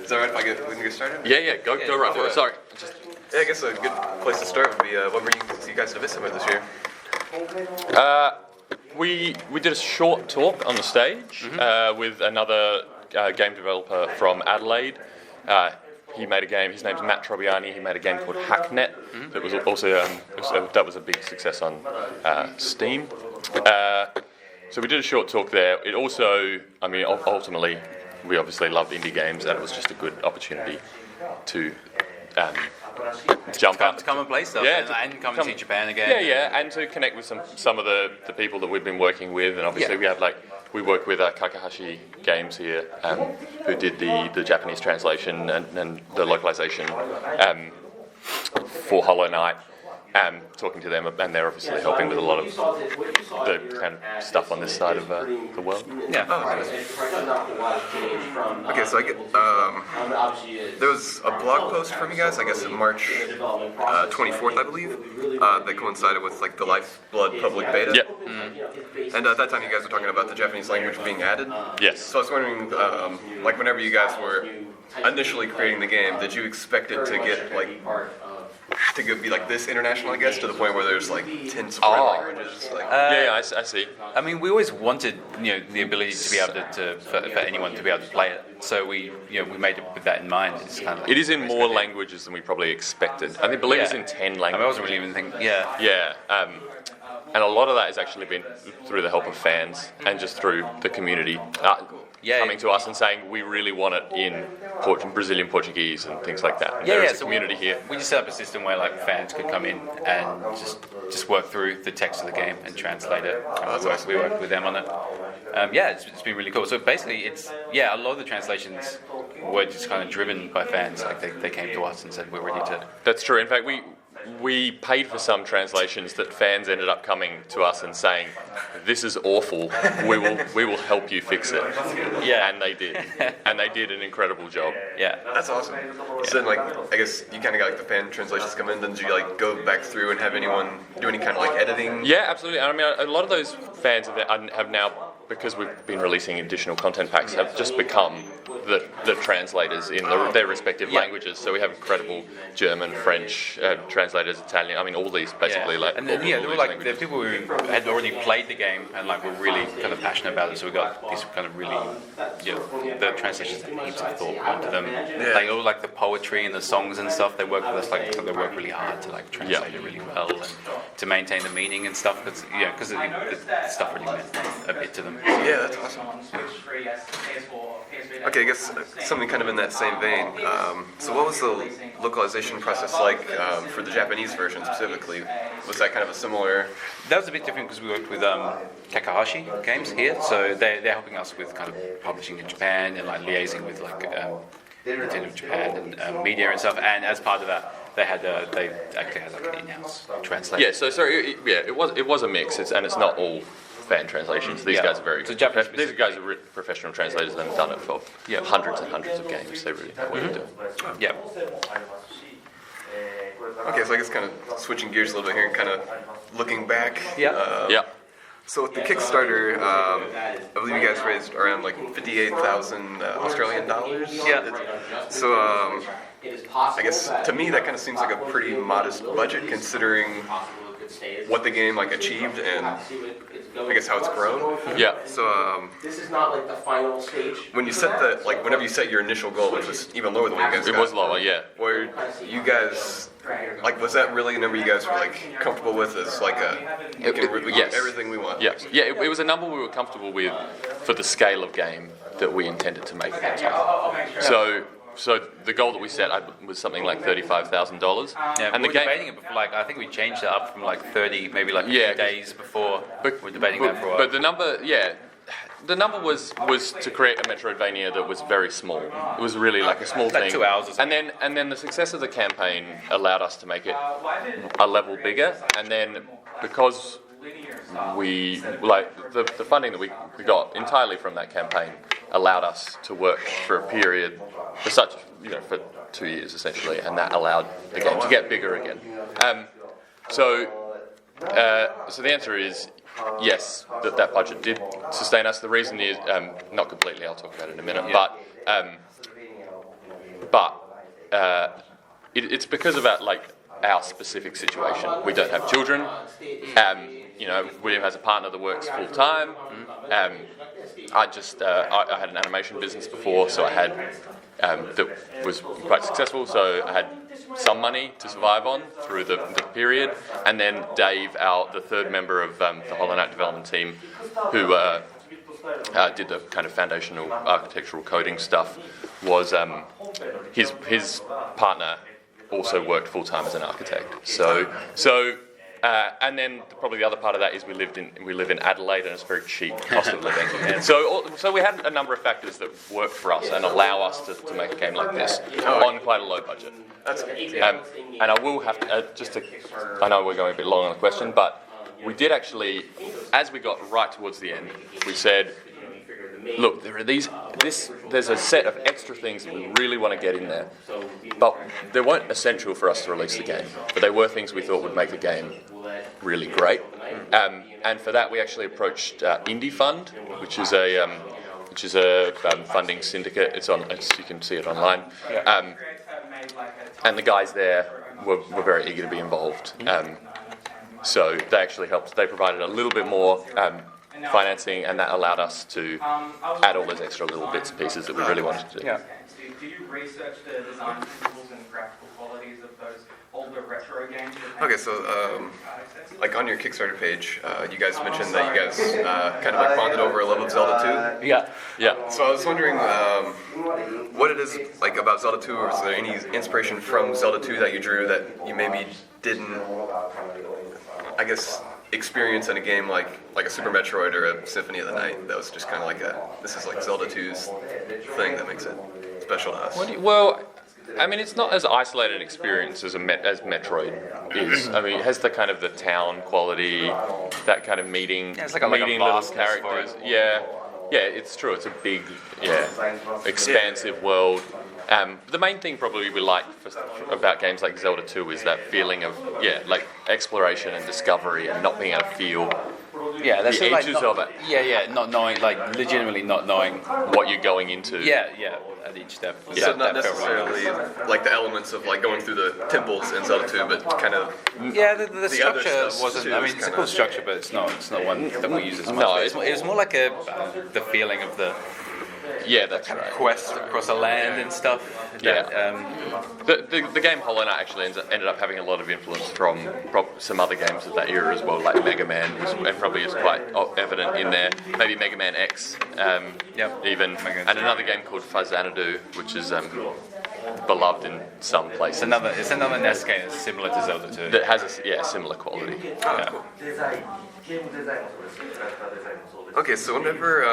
Is that right if we can get started? Yeah, go right for it. Sorry. Yeah, I guess a good place to start would be what were you guys at BitSummit this year? We did a short talk on the stage with another game developer from Adelaide. He made a game. His name's Matt Trobiani. He made a game called Hacknet. That was also that was a big success on Steam. So we did a short talk there. It also, I mean, ultimately, we obviously loved indie games, and it was just a good opportunity to jump up to come and play stuff, and come and see Japan again. Yeah, and to connect with some of the people that we've been working with, and obviously we work with Kakahashi Games here, who did the Japanese translation and the localization for Hollow Knight. Talking to them, and they're obviously helping with a lot of the kind of stuff on this side of the world. Yeah. Okay, so I get there was a blog post from you guys, I guess, in March 24th, I believe, that coincided with like the Lifeblood public beta. Yep. And at that time, you guys were talking about the Japanese language being added. Yes. So I was wondering, like, whenever you guys were initially creating the game, did you expect it to get like be like this international, I guess, to the point where there's like 10 support languages? Like, I see. I mean, we always wanted, the ability to be able for anyone to be able to play it. So we made it with that in mind. It's kind of like, It is in more languages than we probably expected. I believe it's in 10 languages. I wasn't really even thinking. Yeah. Yeah. And a lot of that has actually been through the help of fans and just through the community coming to us and saying we really want it in Brazilian Portuguese and things like that. And there is a community here. We just set up a system where like fans could come in and just work through the text of the game and translate it. We worked with them on it. It's been really cool. So basically, a lot of the translations were just kind of driven by fans. Like they came to us and said we're ready to. That's true. In fact, we paid for some translations that fans ended up coming to us and saying, "This is awful. We will help you fix it." Yeah, and they did, and they did an incredible job. Yeah, that's awesome. So then, like, I guess you kind of got like the fan translations come in. Then did you like go back through and have anyone do any kind of like editing? Yeah, absolutely. I mean, a lot of those fans have now, because we've been releasing additional content packs, have just become the translators in their respective languages. So we have incredible German, French translators, Italian. I mean, all these basically there were like the people who had already played the game and like were really kind of passionate about it. So we got these kind of really the translations had heaps of thought onto them. Like all like the poetry and the songs and stuff. They work with us they work really hard to like translate it really well and to maintain the meaning and stuff. Because the stuff really meant a bit to them. Yeah, that's awesome. Okay, I guess something kind of in that same vein. So what was the localization process like for the Japanese version specifically? Was that kind of a similar... That was a bit different because we worked with Kakahashi Games here, so they're helping us with kind of publishing in Japan and like liaising with like Nintendo Japan and media and stuff. And as part of that, they actually had like an in-house translator. Yeah, so sorry, it was a mix, and it's not all fan translations. These guys are these guys are professional translators and have done it for hundreds and hundreds of games. They really know what they're doing. Yeah. Okay, so I guess kind of switching gears a little bit here and kind of looking back. So with the Kickstarter, I believe you guys raised around like 58,000 Australian dollars. Yeah. So I guess to me that kind of seems like a pretty modest budget considering what the game like achieved and I guess how it's grown. Yeah. So this is not like the final stage. when you set whenever you set your initial goal, which was even lower than what you guys got. It was lower, yeah. Where you guys was that really a number you guys were like comfortable with as like we get everything we want? Yes. Yeah, it was a number we were comfortable with for the scale of game that we intended to make at that time. So the goal that we set was something like $35,000. Yeah, and we were debating it before. Like I think we changed it up from like 30, maybe like a few days before. We were debating that for a while. But the number was to create a Metroidvania that was very small. It was really like a small thing. 2 hours or something. And then the success of the campaign allowed us to make it a level bigger. And then because we the funding that we got entirely from that campaign allowed us to work for a period for 2 years essentially, and that allowed the game to get bigger again. So the answer is yes, that budget did sustain us. The reason is not completely. I'll talk about it in a minute, but but it's because of our specific situation. We don't have children. William has a partner that works full time. I had an animation business before, so I had that was quite successful. So I had some money to survive on through the period, and then Dave, the third member of the Hollow Knight development team, who did the kind of foundational architectural coding stuff, was his partner also worked full time as an architect. And then probably the other part of that is we live in Adelaide, and it's a very cheap cost of living. So we had a number of factors that worked for us and allow us to make a game like this on quite a low budget. And I will have to, I know we're going a bit long on the question, but we did actually, as we got right towards the end, we said, look, there's a set of extra things that we really want to get in there, but they weren't essential for us to release the game, but they were things we thought would make the game really great. And for that, we actually approached Indie Fund, which is a funding syndicate. You can see it online. And the guys there were very eager to be involved. So they actually helped. They provided a little bit more financing, and that allowed us to add all those extra little bits and pieces that we really wanted to do. Yeah. Do you research the design principles and graphical qualities of those older retro games? Okay, so on your Kickstarter page, you guys mentioned that you guys kind of bonded over a love of Zelda 2. Yeah. So I was wondering what it is about Zelda 2, or is there any inspiration from Zelda 2 that you drew that you maybe didn't, I guess, experience in a game like a Super Metroid or a Symphony of the Night? That was just kind of this is Zelda 2's thing that makes it special to us. Well, I mean, it's not as isolated an experience as Metroid is. I mean, it has the kind of the town quality, that kind of meeting little characters. Yeah, it's true. It's a big, expansive world. The main thing probably we like about games like Zelda 2 is that feeling of exploration and discovery, and not being able to feel the edges of it. Not knowing, legitimately not knowing what you're going into. At each step. So not necessarily the elements of going through the temples in Zelda 2, but kind of the structure wasn't. I mean, it's a cool structure, but it's not one that we use as much. No, it was more like the feeling of the. Yeah, that's right. Quest across a land and stuff. The game Hollow Knight actually ended up having a lot of influence from some other games of that era as well, like Mega Man, and probably is quite evident in there. Maybe Mega Man X, even, and another game called Fazanadu, which is beloved in some places. It's another NES game that's similar to Zelda 2. That has a similar quality. Cool. Okay, so whenever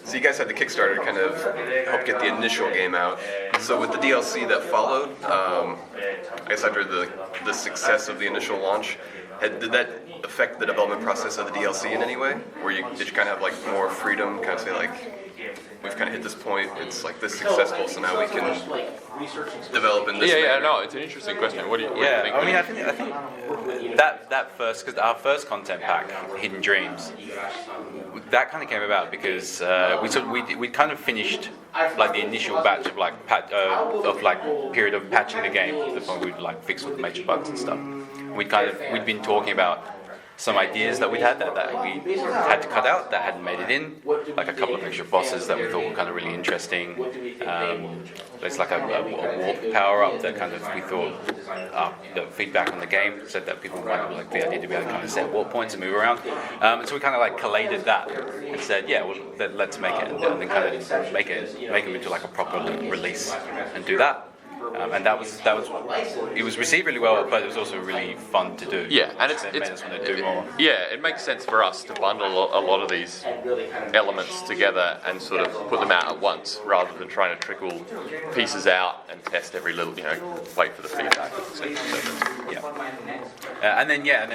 so you guys had the Kickstarter to kind of help get the initial game out. So with the DLC that followed, I guess after the success of the initial launch, did that affect the development process of the DLC in any way? Did you kind of have more freedom, kind of say we've kind of hit this point, it's this successful, so now we can develop in this manner? No, it's an interesting question. What do you think? I mean, I think that first, because our first content pack, Hidden Dreams, that kind of came about because we kind of finished the initial batch of period of patching the game, to the point we'd fix all the major bugs and stuff. We'd been talking about some ideas that we'd had that we had to cut out that hadn't made it in, like a couple of extra bosses that we thought were kind of really interesting. There's a warp power up that kind of we thought the feedback on the game said that people might like the idea to be able to kind of set warp points and move around. So we kind of collated that and said, let's make it, and then kind of make it into a proper release and do that. And that was it was received really well, but it was also really fun to do. Yeah, and it made us want to do more. Yeah, it makes sense for us to bundle a lot of these elements together and sort of put them out at once, rather than trying to trickle pieces out and test every little, wait for the feedback. And then we had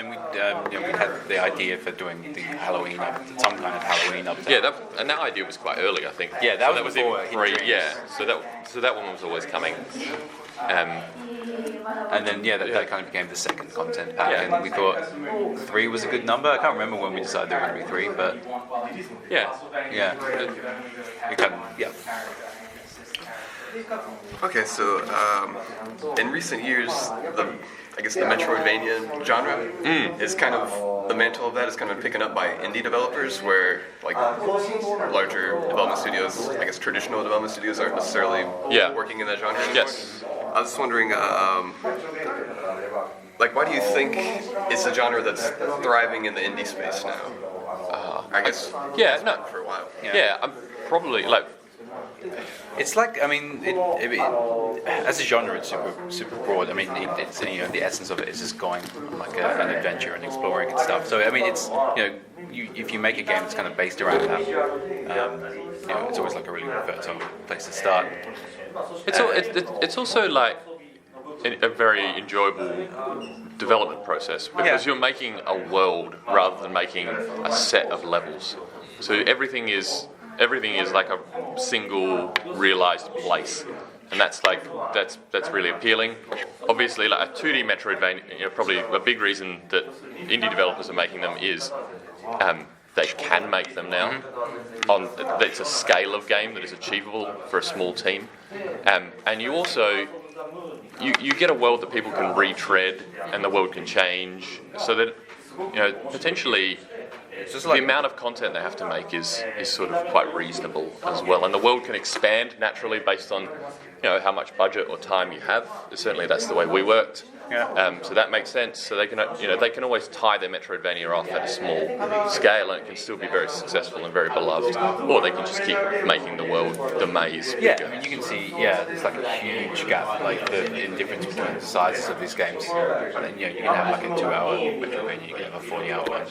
the idea for doing the Halloween, some kind of Halloween update. Yeah, and that idea was quite early, I think. Yeah, that was before free. Yeah, so that one was always coming. And then that kind of became the second content pack, and we thought 3 was a good number. I can't remember when we decided there were going to be 3, but we kind of Okay, so in recent years, I guess the Metroidvania genre is kind of, the mantle of that is kind of taken up by indie developers, where like larger development studios, I guess traditional development studios, aren't necessarily working in that genre anymore. Yes. I was just wondering, like, why do you think it's a genre that's thriving in the indie space now? I guess for a while. Yeah, I'm probably like. It's like, I mean, as a genre, it's super broad. I mean, it's the essence of it is just going on like an adventure and exploring and stuff. So I mean, it's if you make a game that's kind of based around that, it's always like a really fertile place to start. It's also like a very enjoyable development process because you're making a world rather than making a set of levels. So everything is like a single realized place, and that's really appealing. Obviously, like a 2D Metroidvania, probably a big reason that indie developers are making them is they can make them now. It's a scale of game that is achievable for a small team, and you also you get a world that people can retread, and the world can change, so that potentially. The amount of content they have to make is sort of quite reasonable as well, and the world can expand naturally based on how much budget or time you have. Certainly, that's the way we worked. So that makes sense. So they can they can always tie their Metroidvania off at a small scale, and it can still be very successful and very beloved. Or they can just keep making the world, the maze. Yeah, I mean, you can see, there's like a huge gap, like in difference between the sizes of these games. And then, you can have like a 2-hour Metroidvania, you can have a 40-hour one.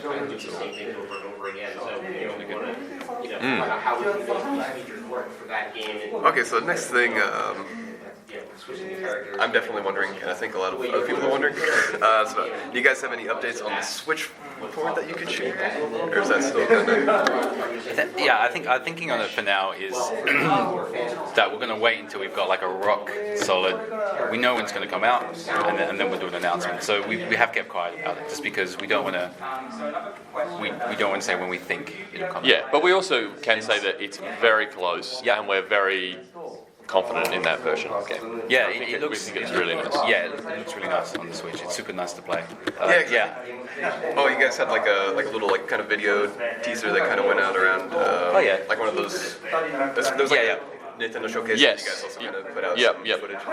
Okay, so the next thing, I'm definitely wondering, and I think a lot of other people are wondering, so do you guys have any updates on the Switch port that you could share? Or is that still kind of... I think our thinking on it for now is that we're going to wait until we've got like a rock solid, we know when it's going to come out, and then we'll do an announcement. So we have kept quiet about it, just because we don't want to, we don't want to say when we think it'll come out. Yeah, but we also can say that it's very close, and we're very confident in that version of the game. Yeah, we think it's really nice. Yeah, it looks really nice on the Switch. It's super nice to play. Oh, you guys had like a little like kind of video teaser that kind of went out around. Like one of those. There was like a Nintendo showcase. Yes. That you guys also kind of put out some footage.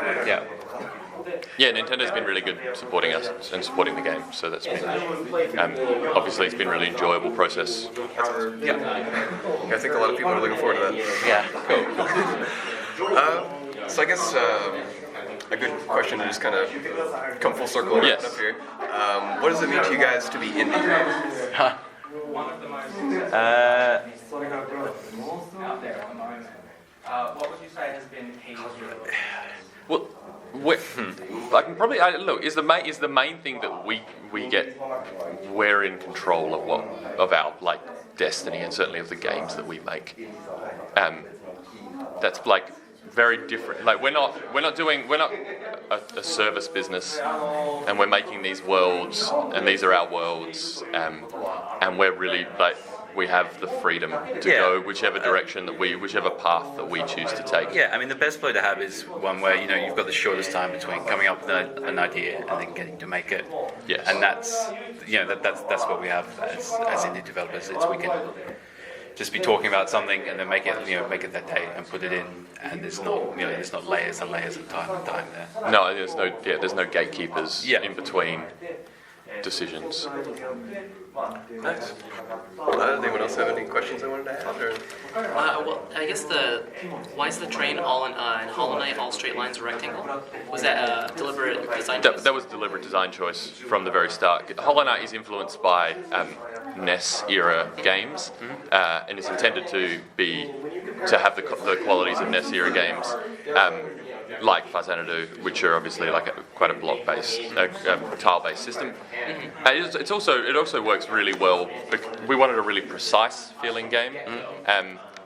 Yeah, Nintendo's been really good supporting us and supporting the game, so that's been obviously it's been a really enjoyable process. I think a lot of people are looking forward to that. Yeah, cool. So I guess a good question to just kind of come full circle and wrap it up here. What does it mean to you guys to be indie? One of the most out there at the moment. What would you say has been key? Well, I can probably look. Is the main thing that we get? We're in control of our like destiny, and certainly of the games that we make. That's like very different. Like we're not a service business, and we're making these worlds, and these are our worlds, and we're really like. We have the freedom to go whichever direction whichever path that we choose to take. Yeah, I mean the best flow to have is one where you've got the shortest time between coming up with an idea and then getting to make it. Yes. And that's that's what we have as indie developers. It's we can just be talking about something and then make it that day and put it in, and there's not layers and layers of time there. No, there's no gatekeepers in between decisions. Nice. Anyone else have any questions they wanted to add? Or? Well, I guess why is the train all in Hollow Knight, all straight lines are rectangle? Was that a deliberate design choice? That was a deliberate design choice from the very start. Hollow Knight is influenced by NES era games, and is intended to have the qualities of NES era games. Like Fazanadu, which are obviously like quite a block-based, tile-based system. And it also works really well. We wanted a really precise feeling game,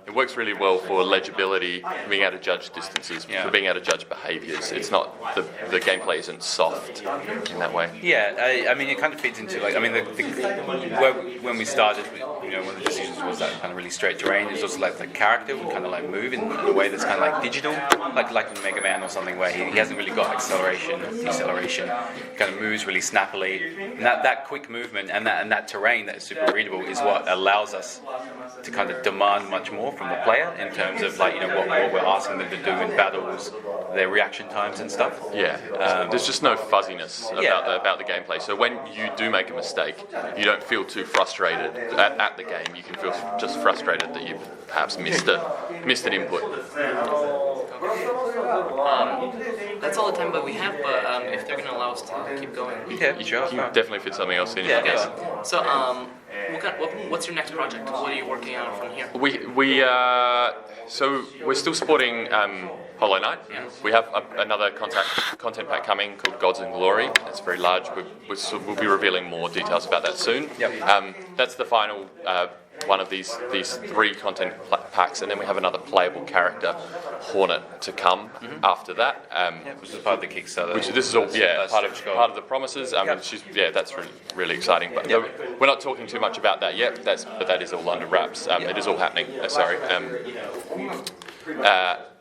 it works really well for legibility, being able to judge distances, for being able to judge behaviours. It's not the gameplay isn't soft in that way. Yeah, I mean, it kind of feeds into like, I mean, when we started, you know, one of the decisions was that kind of really straight terrain. It's also like the character would kind of like move in a way that's kind of like digital, like in Mega Man or something, where he hasn't really got acceleration, deceleration. He kind of moves really snappily, and that quick movement and that terrain that is super readable is what allows us to kind of demand much more from the player in terms of like, you know, what we're asking them to do in battles, their reaction times and stuff. Yeah, there's just no fuzziness about the gameplay. So when you do make a mistake, you don't feel too frustrated at the game. You can feel just frustrated that you've perhaps missed an input. That's all the time that we have, but if they're going to allow us to keep going. Yeah, sure. You can definitely fit something else in. So, what's your next project? What are you working on from here? So we're still supporting Hollow Knight. We have another content pack coming called Gods and Glory. It's very large. We'll be revealing more details about that soon. That's the final one of these 3 content packs, and then we have another playable character, Hornet, to come after that. Which is part of the Kickstarter. This is all part of the promises. That's really exciting. But we're not talking too much about that yet. But that is all under wraps. It is all happening.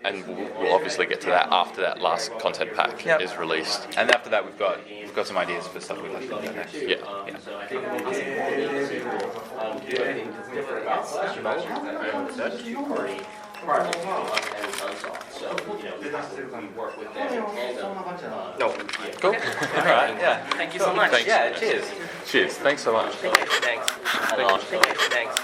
And we'll obviously get to that after that last content pack is released. And after that, we've got some ideas for stuff we'd like to do next. No. Cool. All right. Yeah. Thank you so much. Thanks. Yeah. Cheers. Cheers. Thanks so much. Thanks. Thanks.